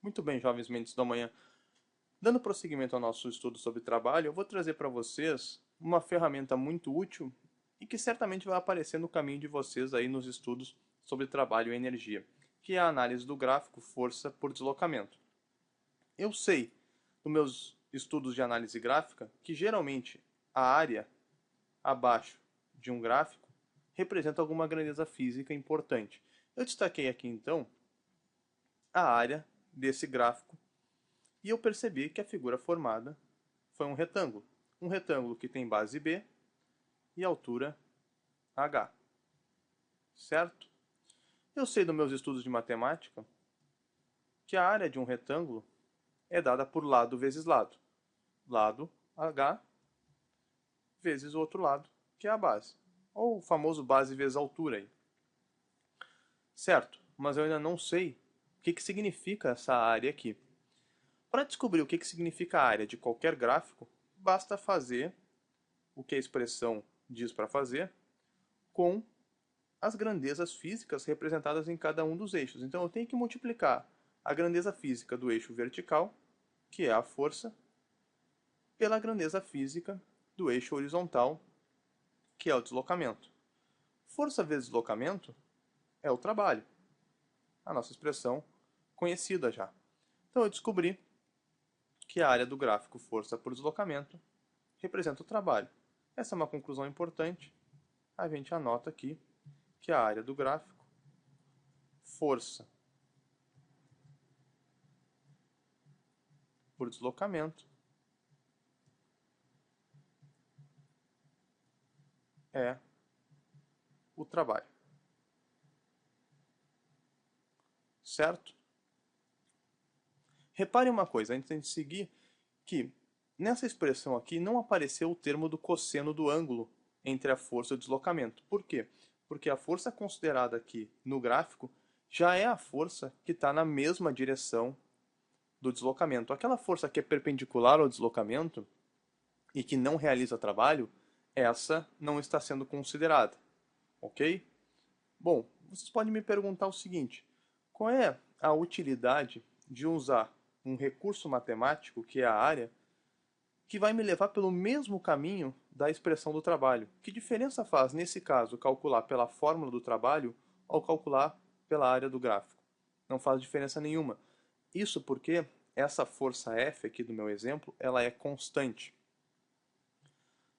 Muito bem, jovens mentes da manhã. Dando prosseguimento ao nosso estudo sobre trabalho, eu vou trazer para vocês uma ferramenta muito útil e que certamente vai aparecer no caminho de vocês aí nos estudos sobre trabalho e energia, que é a análise do gráfico força por deslocamento. Eu sei, nos meus estudos de análise gráfica, que geralmente a área abaixo de um gráfico representa alguma grandeza física importante. Eu destaquei aqui então a área desse gráfico e eu percebi que a figura formada foi um retângulo. Um retângulo que tem base B e altura H. Certo? Eu sei dos meus estudos de matemática que a área de um retângulo é dada por lado vezes lado. Lado H vezes o outro lado, que é a base. Ou o famoso base vezes altura aí. Certo, mas eu ainda não sei o que significa essa área aqui. Para descobrir o que significa a área de qualquer gráfico, basta fazer o que a expressão diz para fazer com as grandezas físicas representadas em cada um dos eixos. Então eu tenho que multiplicar a grandeza física do eixo vertical, que é a força, pela grandeza física do eixo horizontal, que é o deslocamento. Força vezes deslocamento é o trabalho. A nossa expressão conhecida já. Então eu descobri que a área do gráfico força por deslocamento representa o trabalho. Essa é uma conclusão importante. A gente anota aqui que a área do gráfico força por deslocamento é o trabalho. Certo? Repare uma coisa, antes de seguir, que nessa expressão aqui não apareceu o termo do cosseno do ângulo entre a força e o deslocamento. Por quê? Porque a força considerada aqui no gráfico já é a força que está na mesma direção do deslocamento. Aquela força que é perpendicular ao deslocamento e que não realiza trabalho, essa não está sendo considerada. Ok? Bom, vocês podem me perguntar o seguinte: qual é a utilidade de usar um recurso matemático, que é a área, que vai me levar pelo mesmo caminho da expressão do trabalho? Que diferença faz, nesse caso, calcular pela fórmula do trabalho ou calcular pela área do gráfico? Não faz diferença nenhuma. Isso porque essa força F aqui do meu exemplo, ela é constante.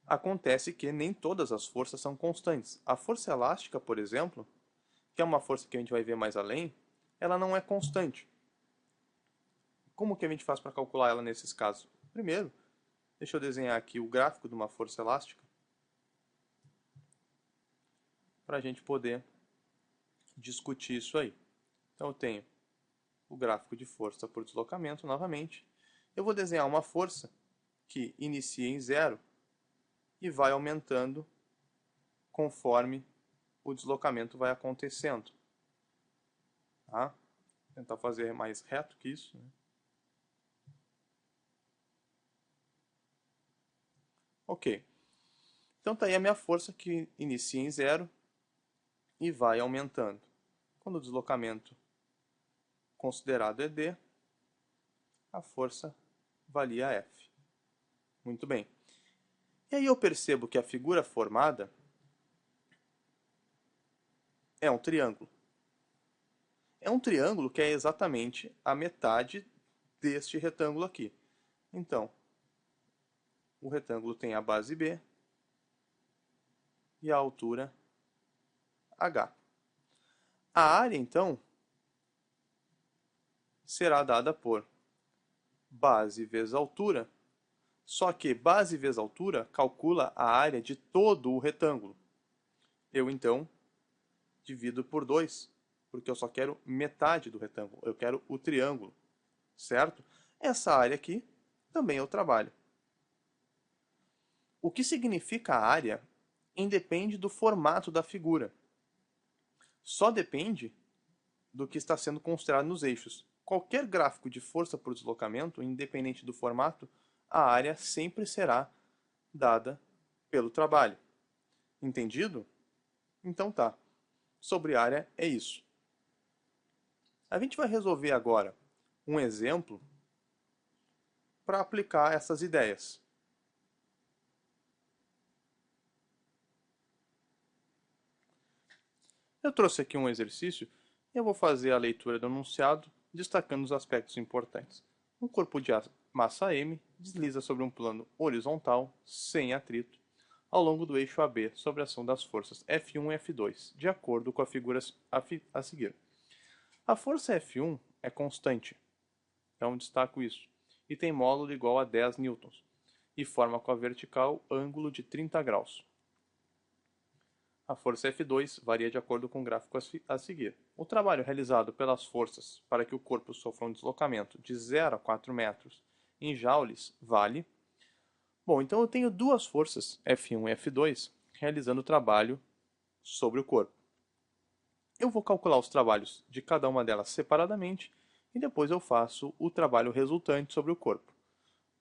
Acontece que nem todas as forças são constantes. A força elástica, por exemplo, que é uma força que a gente vai ver mais além, ela não é constante. Como que a gente faz para calcular ela nesses casos? Primeiro, deixa eu desenhar aqui o gráfico de uma força elástica para a gente poder discutir isso aí. Então eu tenho o gráfico de força por deslocamento novamente. Eu vou desenhar uma força que inicia em zero e vai aumentando conforme o deslocamento vai acontecendo. Tá? Vou tentar fazer mais reto que isso, né? Ok. Então tá aí a minha força que inicia em zero e vai aumentando. Quando o deslocamento considerado é D, a força valia F. Muito bem. E aí eu percebo que a figura formada é um triângulo. É um triângulo que é exatamente a metade deste retângulo aqui. Então, o retângulo tem a base B e a altura H. A área, então, será dada por base vezes altura, só que base vezes altura calcula a área de todo o retângulo. Eu, então, divido por 2, porque eu só quero metade do retângulo, eu quero o triângulo, certo? Essa área aqui também é o trabalho. O que significa área independe do formato da figura. Só depende do que está sendo considerado nos eixos. Qualquer gráfico de força por deslocamento, independente do formato, a área sempre será dada pelo trabalho. Entendido? Então tá. Sobre área é isso. A gente vai resolver agora um exemplo para aplicar essas ideias. Eu trouxe aqui um exercício e eu vou fazer a leitura do enunciado, destacando os aspectos importantes. Um corpo de massa M desliza sobre um plano horizontal, sem atrito, ao longo do eixo AB, sob a ação das forças F1 e F2, de acordo com a figura a seguir. A força F1 é constante, então destaco isso, e tem módulo igual a 10 newtons, e forma com a vertical ângulo de 30 graus. A força F2 varia de acordo com o gráfico a seguir. O trabalho realizado pelas forças para que o corpo sofra um deslocamento de 0 a 4 metros em joules vale. Bom, então eu tenho duas forças, F1 e F2, realizando o trabalho sobre o corpo. Eu vou calcular os trabalhos de cada uma delas separadamente e depois eu faço o trabalho resultante sobre o corpo.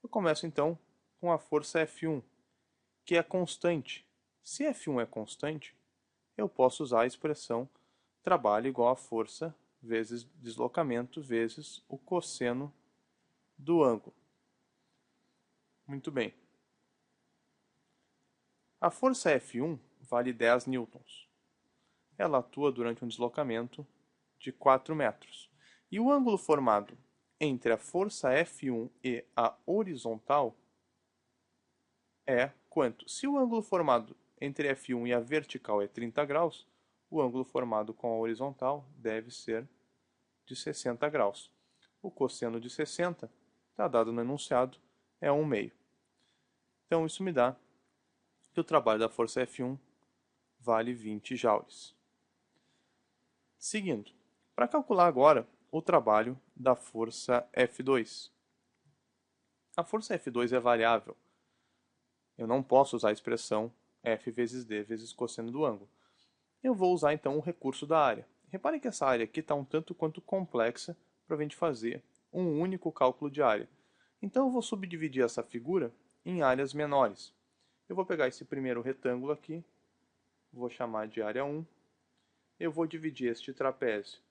Eu começo então com a força F1, que é constante. Se F1 é constante, eu posso usar a expressão trabalho igual a força vezes deslocamento vezes o cosseno do ângulo. Muito bem. A força F1 vale 10 newtons. Ela atua durante um deslocamento de 4 metros. E o ângulo formado entre a força F1 e a horizontal é quanto? Se o ângulo formado entre F1 e a vertical é 30 graus, o ângulo formado com a horizontal deve ser de 60 graus. O cosseno de 60, está dado no enunciado, é 1/2. Então isso me dá que o trabalho da força F1 vale 20 joules. Seguindo, para calcular agora o trabalho da força F2. A força F2 é variável. Eu não posso usar a expressão F vezes D vezes cosseno do ângulo. Eu vou usar então o recurso da área. Reparem que essa área aqui está um tanto quanto complexa para a gente fazer um único cálculo de área. Então eu vou subdividir essa figura em áreas menores. Eu vou pegar esse primeiro retângulo aqui, vou chamar de área 1. Eu vou dividir este trapézio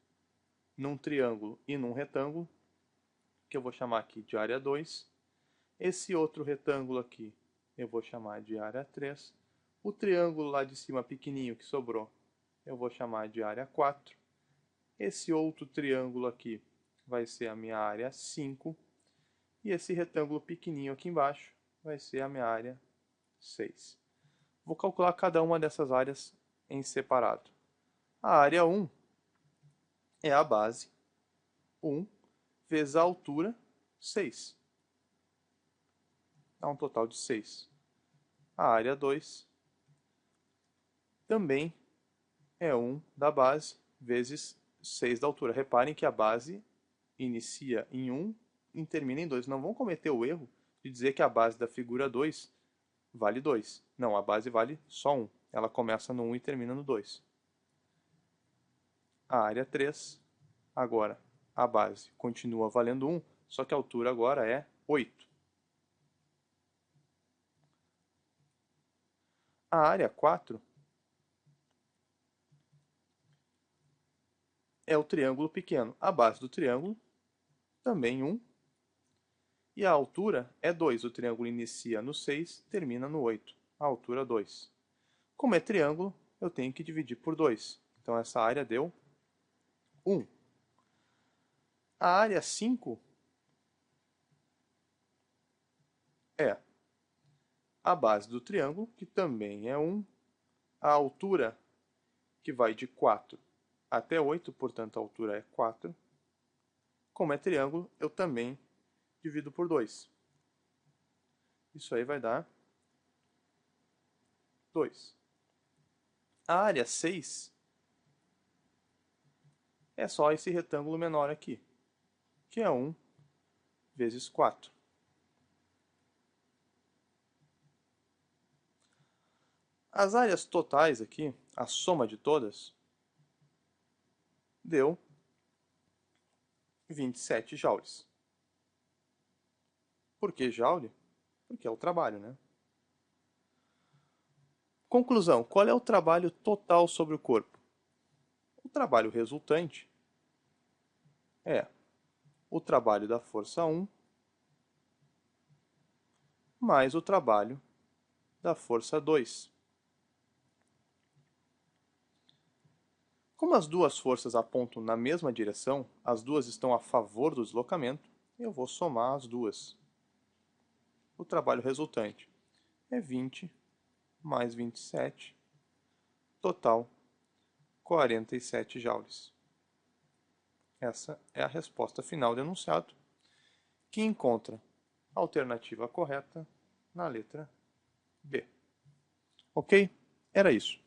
num triângulo e num retângulo, que eu vou chamar aqui de área 2. Esse outro retângulo aqui eu vou chamar de área 3. O triângulo lá de cima pequenininho que sobrou eu vou chamar de área 4. Esse outro triângulo aqui vai ser a minha área 5. E esse retângulo pequenininho aqui embaixo vai ser a minha área 6. Vou calcular cada uma dessas áreas em separado. A área 1 é a base 1 vezes a altura 6. Dá um total de 6. A área 2 também é 1 da base vezes 6 da altura. Reparem que a base inicia em 1 e termina em 2. Não vão cometer o erro de dizer que a base da figura 2 vale 2. Não, a base vale só 1. Ela começa no 1 e termina no 2. A área 3, agora a base continua valendo 1, só que a altura agora é 8. A área 4 é o triângulo pequeno. A base do triângulo também 1. E a altura é 2. O triângulo inicia no 6, termina no 8. A altura 2. Como é triângulo, eu tenho que dividir por 2. Então essa área deu 1. A área 5 é a base do triângulo, que também é 1. A altura, que vai de 4 até 8, portanto a altura é 4. Como é triângulo, eu também divido por 2. Isso aí vai dar 2. A área 6 é só esse retângulo menor aqui, que é 1 vezes 4. As áreas totais aqui, a soma de todas, deu 27 joules. Por que joule? Porque é o trabalho, né? Conclusão, qual é o trabalho total sobre o corpo? O trabalho resultante é o trabalho da força 1 mais o trabalho da força 2. Como as duas forças apontam na mesma direção, as duas estão a favor do deslocamento, eu vou somar as duas. O trabalho resultante é 20 mais 27, total 47 joules. Essa é a resposta final do enunciado, que encontra a alternativa correta na letra B. Ok? Era isso.